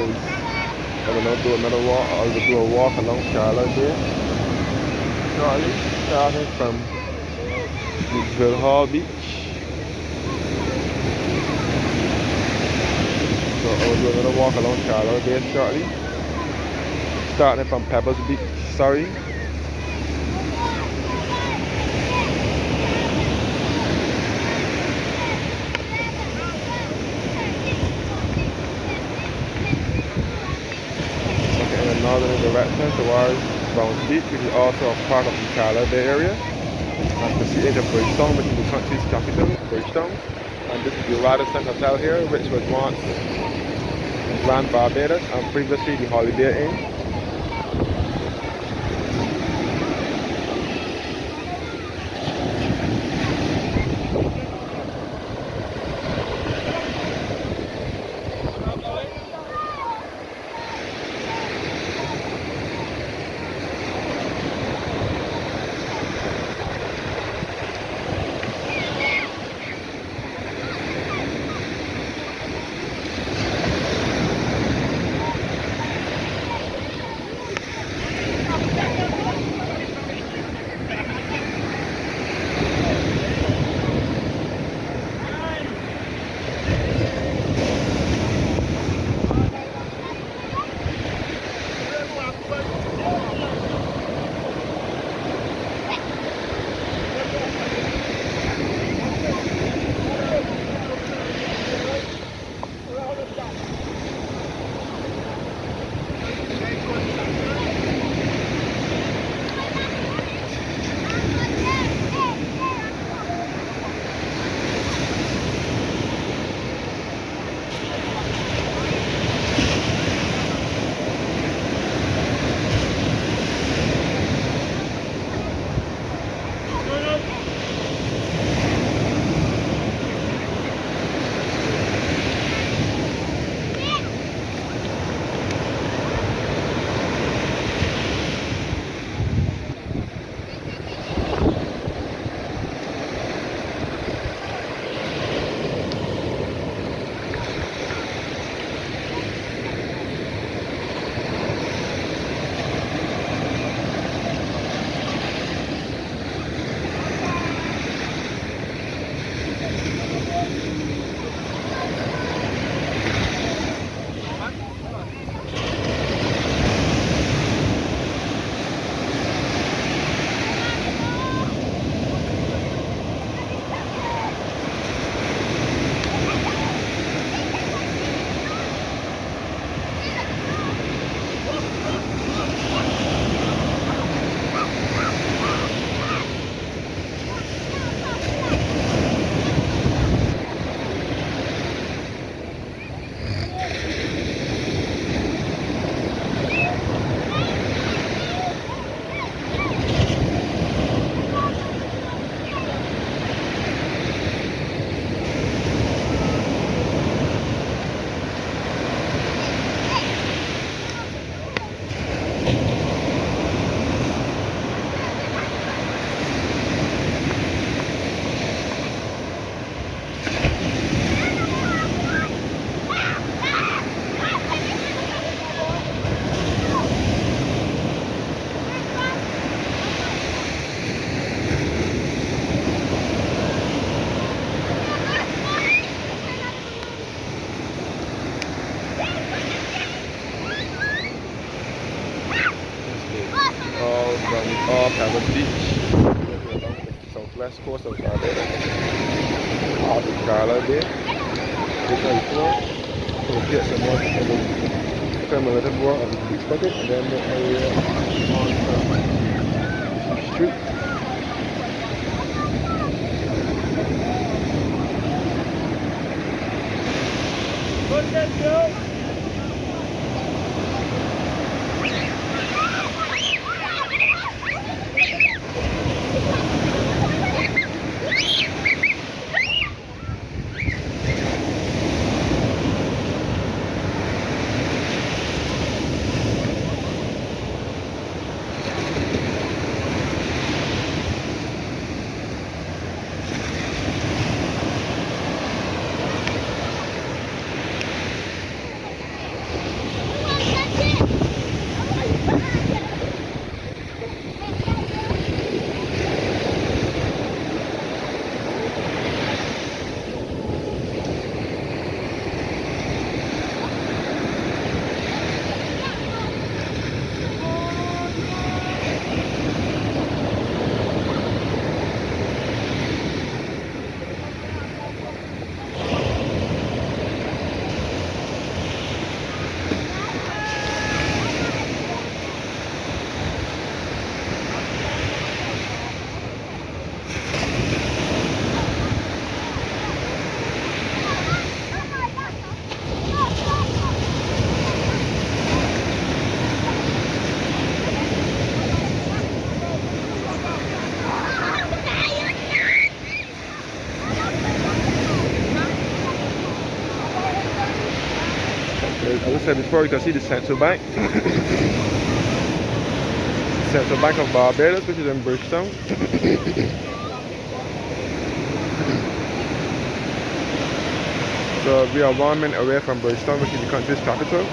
is, I don't know, do another walk, or do a walk along Carlisle Bay. Shortly, starting from Beachville Hall Beach. So I will do another walk along Carlisle Bay shortly. Starting from Pebbles Beach, sorry. Looking in a northerly direction towards Bounce Beach, which is also a part of the Carlisle Bay Area. And proceeding to Bridgetown, which is the country's capital, Bridgetown. And this is the Radisson Hotel here, which was once Grand Barbados and previously the Holiday Inn. Carlisle Beach, along the southwest coast of Barbados, off of Carlisle Bay. Just like so we'll get some more, we'll film a little more of the beach bucket and then the area on the street. What's that, Joe? said before, you can see the central bank. Central Bank of Barbados, which is in Bridgetown. So we are 1 minute away from Bridgetown, which is the country's capital.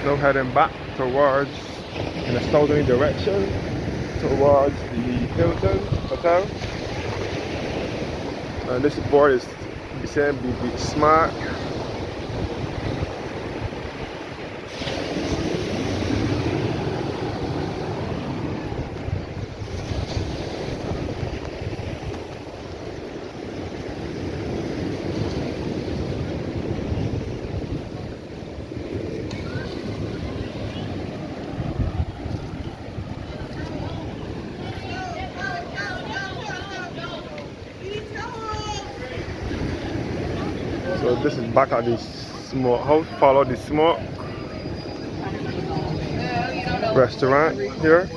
Now heading back towards, in a southerly direction, towards the Hilton Hotel. And this board is saying be smart. So this is back at the smoke house. Follow the smoke restaurant here.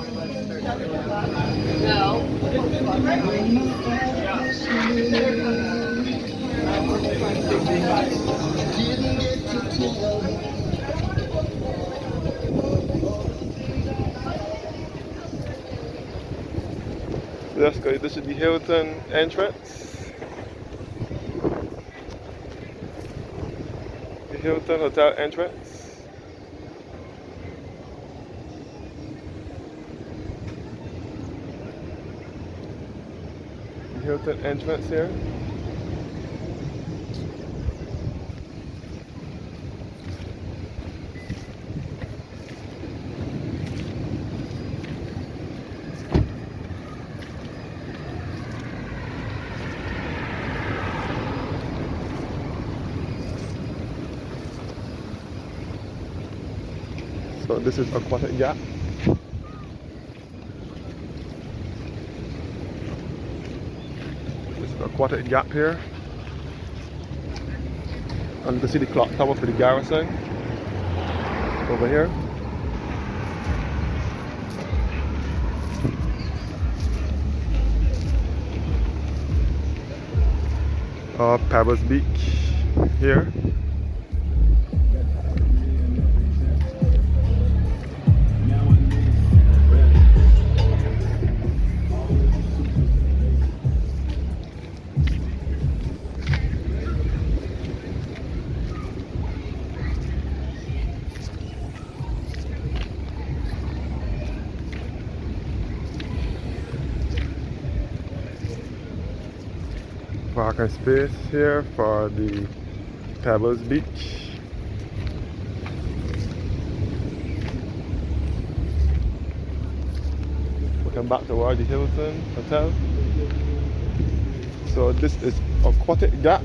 Let's go. This is the Hilton entrance. The Hilton Hotel entrance. The Hilton entrance here. So this is Aquatic Gap. This is Aquatic Gap here. And you can see the clock tower for the garrison over here. Pebbles Beach here. parking space here for the Pebbles Beach. Welcome back towards the Hilton Hotel. So this is Aquatic Gap.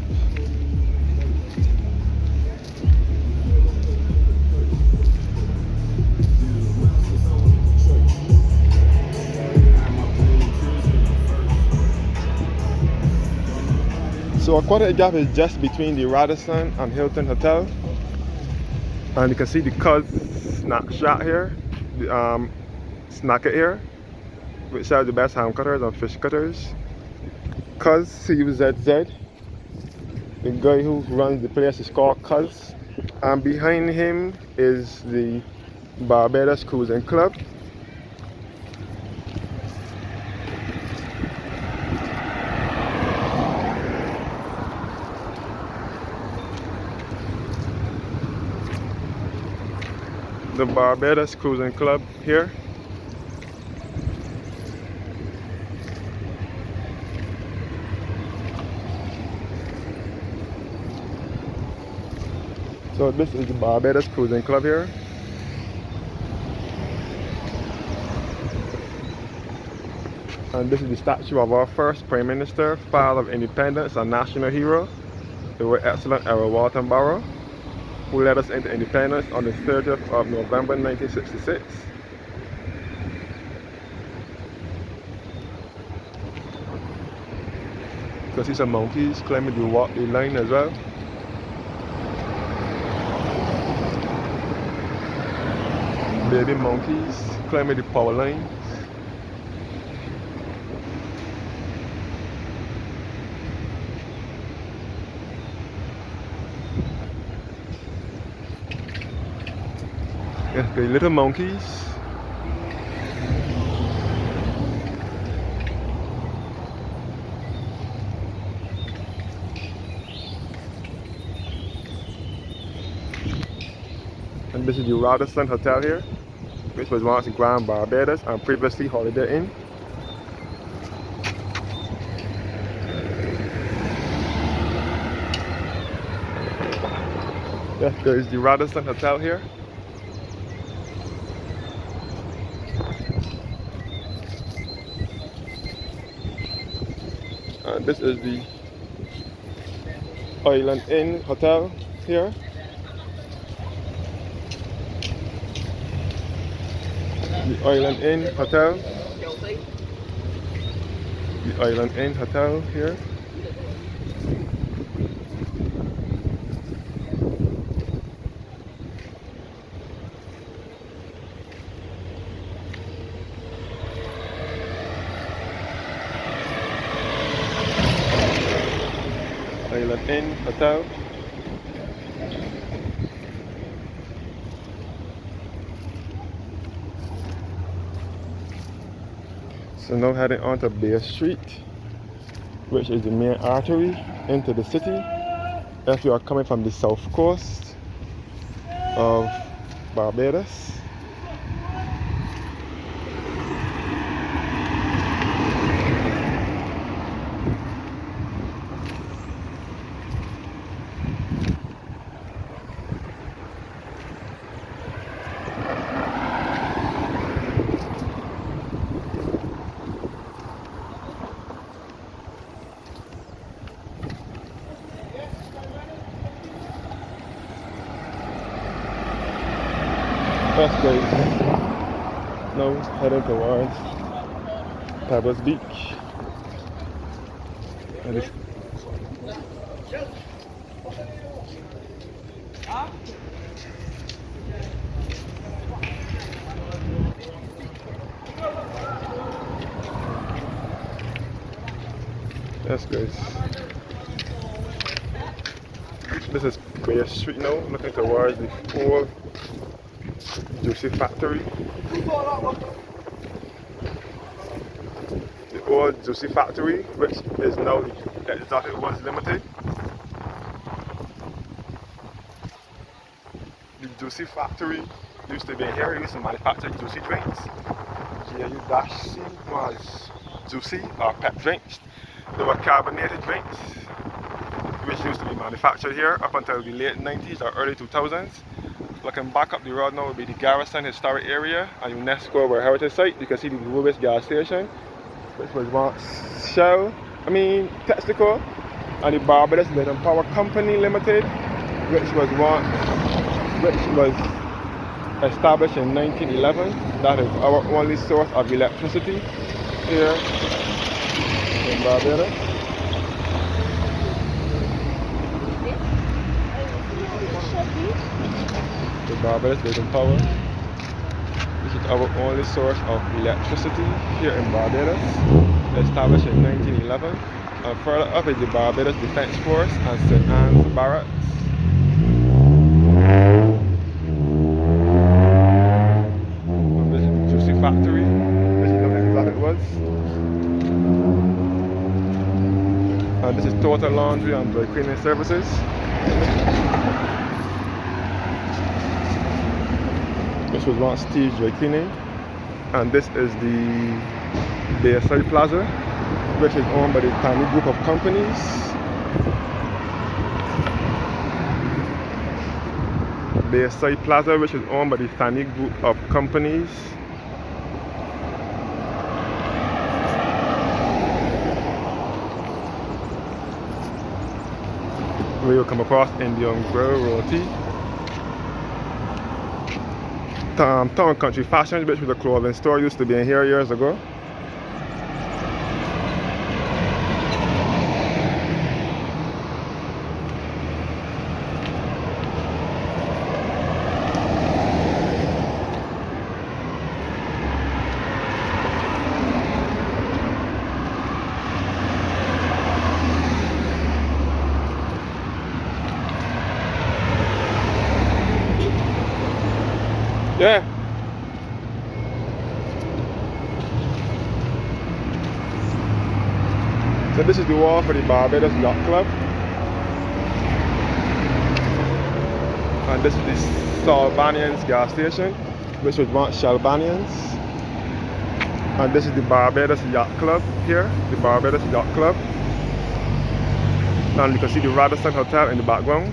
So Aquatic Gap is just between the Radisson and Hilton Hotel. And you can see the Cuz snack shop here, the snacker here, which sells the best ham cutters and fish cutters. Cuz, C-U-Z-Z. The guy who runs the place is called Cuz. And behind him is the Barbados Cruising Club. The Barbados Cruising Club here. So this is the Barbados Cruising Club here. And this is the statue of our first Prime Minister, Father of Independence and National Hero, the Right Excellent Errol Walton Barrow, who led us into independence on the 30th of November 1966. You can see some monkeys climbing the walkway line as well. Baby monkeys climbing the power lines. Yes, the little monkeys. And this is the Radisson Hotel here, which was once Grand Barbados and previously Holiday Inn. Yes, there is the Radisson Hotel here. And this is the Island Inn Hotel here. The Island Inn Hotel. The Island Inn Hotel here. Island Inn Hotel. So now heading on to Bay Street, which is the main artery into the city. If you are coming from the south coast of Barbados. Yes, guys, now heading towards Pebbles Beach. And it's yes, guys. This is Bay Street now, looking towards the old juicy factory. The old juicy factory, which is now the Exotic Ones Limited. The juicy factory used to be here, used to manufacture juicy drinks. G-U-C was juicy or pep drinks. There were carbonated drinks, which used to be manufactured here up until the late 90s or early 2000s. Looking back up the road now would be the Garrison Historic Area, a UNESCO World Heritage Site. You can see the Lewis gas station, which was once Texaco, and the Barbados Light Power Company Limited, which was established in 1911. That is our only source of electricity here in Barbados. The Barbados Light Power. This is our only source of electricity here in Barbados, established in 1911. And further up is the Barbados Defense Force and St. Anne's Barracks. And this is the juicy factory. This is how exactly it was. And this is Total Laundry and Dry Cleaning Services. This was once Steve's Dry Cleaning. And this is the Bayside Plaza, which is owned by the tiny group of companies. Bayside Plaza, which is owned by the tiny group of companies. Where you'll come across Indian Grill Roti. Town Country Fashion, which was a clothing store, used to be in here years ago. Yeah. So this is the wall for the Barbados Yacht Club. And this is the Salbanians gas station, which was once Shelbanians. And this is the Barbados Yacht Club here, the Barbados Yacht Club. And you can see the Radisson Hotel in the background.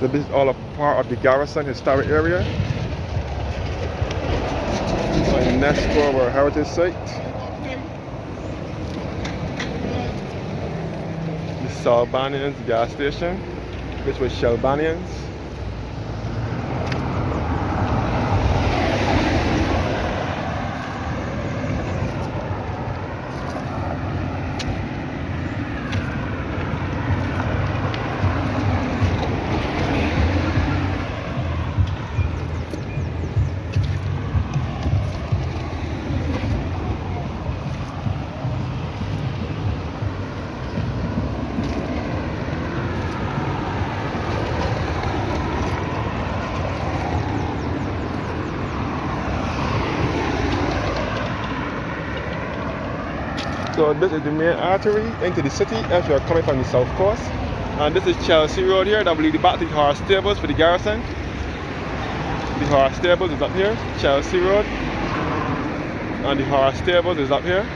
So this is all a part of the Garrison Historic Area, a UNESCO World Heritage Site. The Salbanians gas station, which was Shelbanians. So this is the main artery into the city if you are coming from the south coast. And this is Chelsea Road here that will lead you back to the horse stables for the Garrison. The horse stables is up here, Chelsea Road. And the horse stables is up here.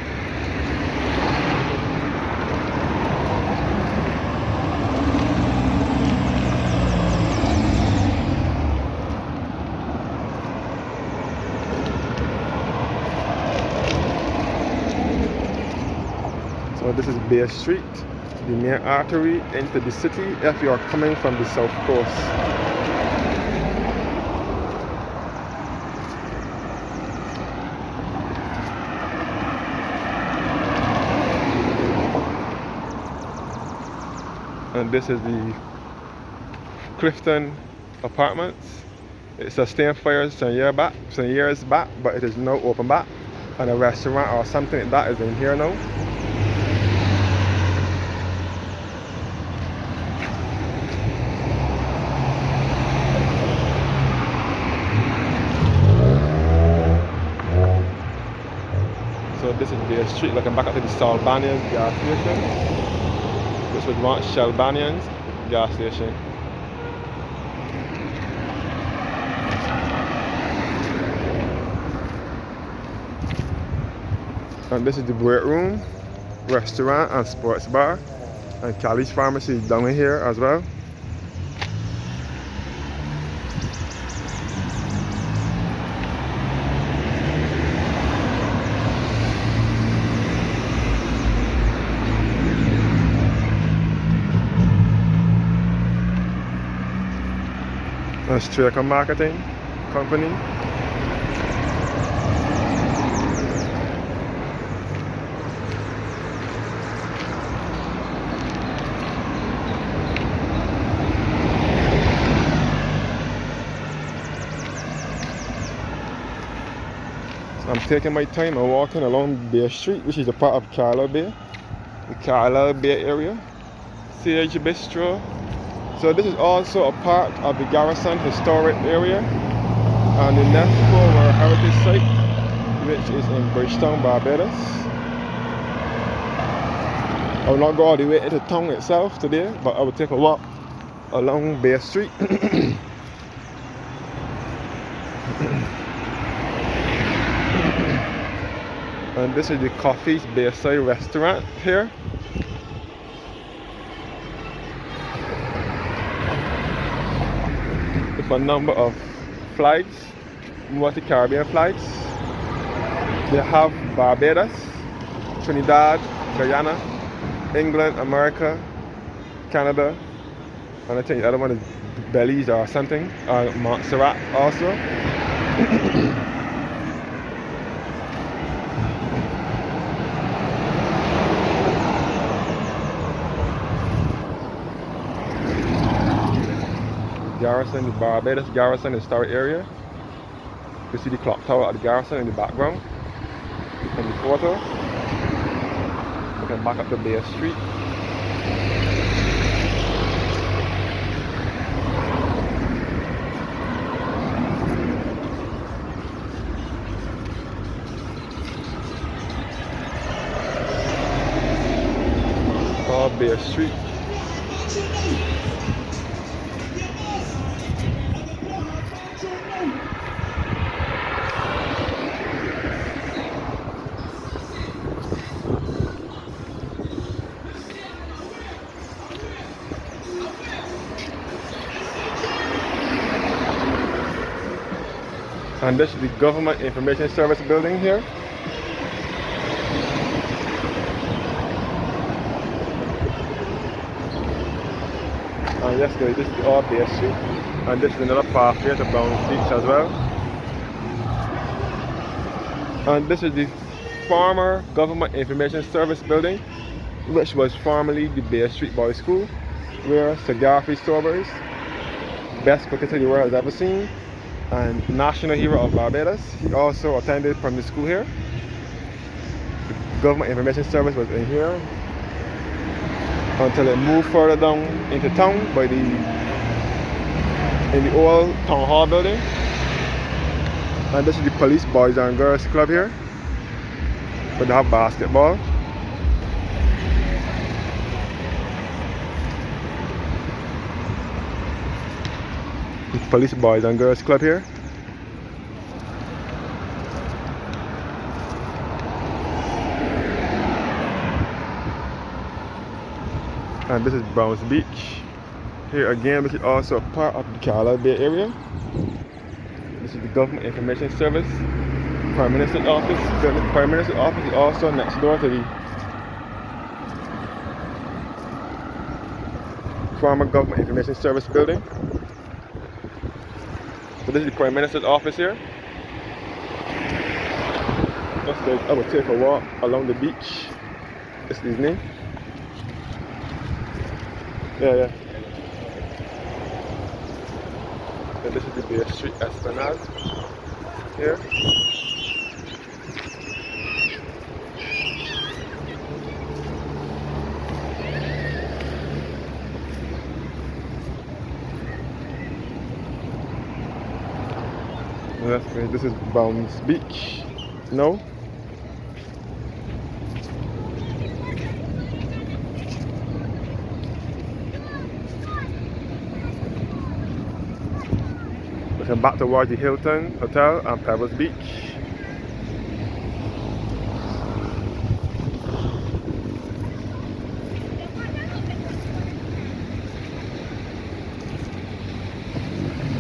So this is Bay Street, the main artery into the city if you are coming from the south coast. And this is the Clifton Apartments. It sustained fires some years back, but it is now open back. And a restaurant or something like that is in here now. So this is the street looking back up to the Salbanians gas station. This was once Shelbanians gas station. And this is the break room, restaurant and sports bar. And Carlisle Pharmacy is down here as well. And Striker Marketing Company. I'm taking my time and walking along Bay Street, which is a part of Carlisle Bay, the Carlisle Bay Area, Sage Bistro. So this is also a part of the Garrison Historic Area and the UNESCO World Heritage Site, which is in Bridgetown, Barbados. I will not go all the way into town itself today, but I will take a walk along Bay Street. And this is the Coffee's Bayside restaurant here. With a number of flags, multi-Caribbean flags. They have Barbados, Trinidad, Guyana, England, America, Canada, and I think the other one is Belize or something, Montserrat also. Garrison, the Barbados Garrison Historic Area. You see the clock tower at the Garrison in the background. And the photo. We can back up to Bay Street. All Bay Street. And this is the Government Information Service building here. And yes guys, this is the All Bay Street. And this is another pathway to Browns Beach as well. And this is the former Government Information Service building, which was formerly the Bay Street Boys School, where cigar-free strawberries, best cookie the world has ever seen, and national hero of Barbados. He also attended primary school here. The Government Information Service was in here until it moved further down into town in the old town hall building. And this is the Police Boys and Girls Club here, where they have basketball. The Police Boys and Girls Club here. And this is Browns Beach. Here again, which is also a part of the Carlisle Bay Area. This is the Government Information Service, Prime Minister's office. The Prime Minister's office is also next door to the former Government Information Service building. So this is the Prime Minister's office here. I will take a walk along the beach. This is his name. Yeah. And this is the Bay Street Esplanade here. This is Browns Beach. No? Looking back towards the Hilton Hotel and Pebbles Beach.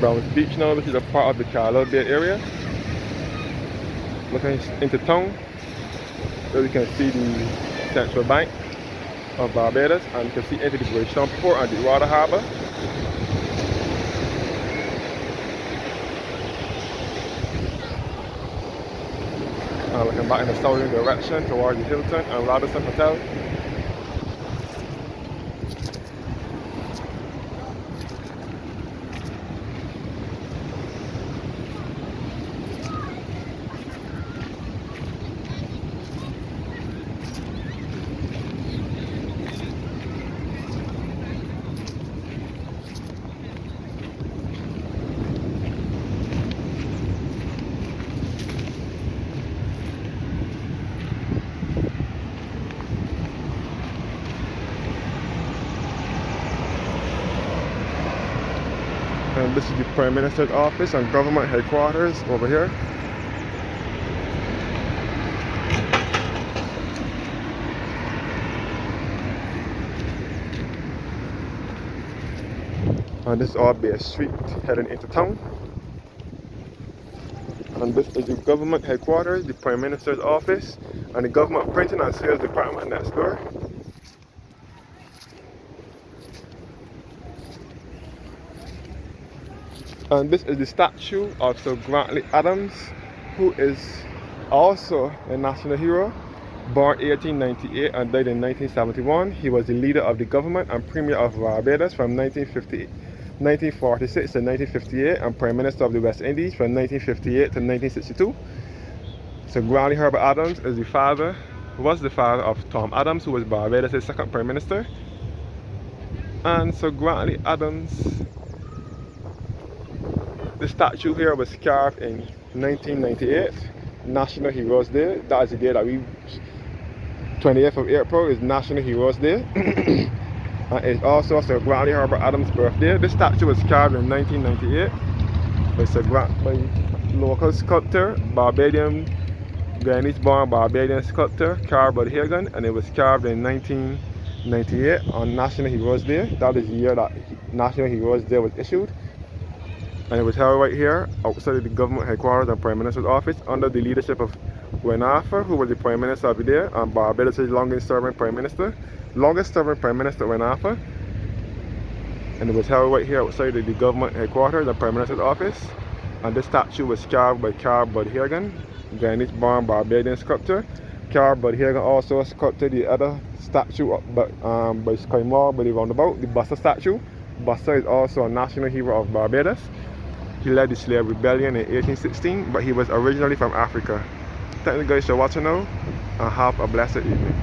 Browns Beach now. This is a part of the Carlisle Bay Area. Looking into town, so you can see the Central Bank of Barbados, and you can see into the Bridgetown Port and the Water Harbour. And looking back in the southern direction towards the Hilton and Radisson Hotel. And this is the Prime Minister's office and government headquarters over here. And this is all Bay Street heading into town. And this is the government headquarters, the Prime Minister's office, and the government printing and sales department next door. And this is the statue of Sir Grantley Adams, who is also a national hero, born 1898 and died in 1971. He was the leader of the government and Premier of Barbados from 1946 to 1958, and Prime Minister of the West Indies from 1958 to 1962. Sir Grantley Herbert Adams is was the father of Tom Adams, who was Barbados' second Prime Minister. And Sir Grantley Adams, the statue here was carved in 1998, National Heroes Day. That is the day that 28th of April is National Heroes Day. And it's also Sir Grantley Herbert Adams' birthday. This statue was carved in 1998 by local sculptor, Guyanese-born Barbadian sculptor Carl Budhagen, and it was carved in 1998 on National Heroes Day. That is the year that National Heroes Day was issued. And it was held right here outside of the government headquarters and Prime Minister's office under the leadership of Wenafa, who was the Prime Minister of the day and Barbados' longest serving Prime Minister Wenafa. And it was held right here outside of the government headquarters and Prime Minister's office. And this statue was carved by Carl Budhagen, Guyanese-born Barbadian sculptor. Carl Budhagen also sculpted the other statue by Sky Mall by the roundabout, the Buster statue. Buster is also a national hero of Barbados. He led the slave rebellion in 1816, but he was originally from Africa. Thank you guys for watching now, and have a blessed evening.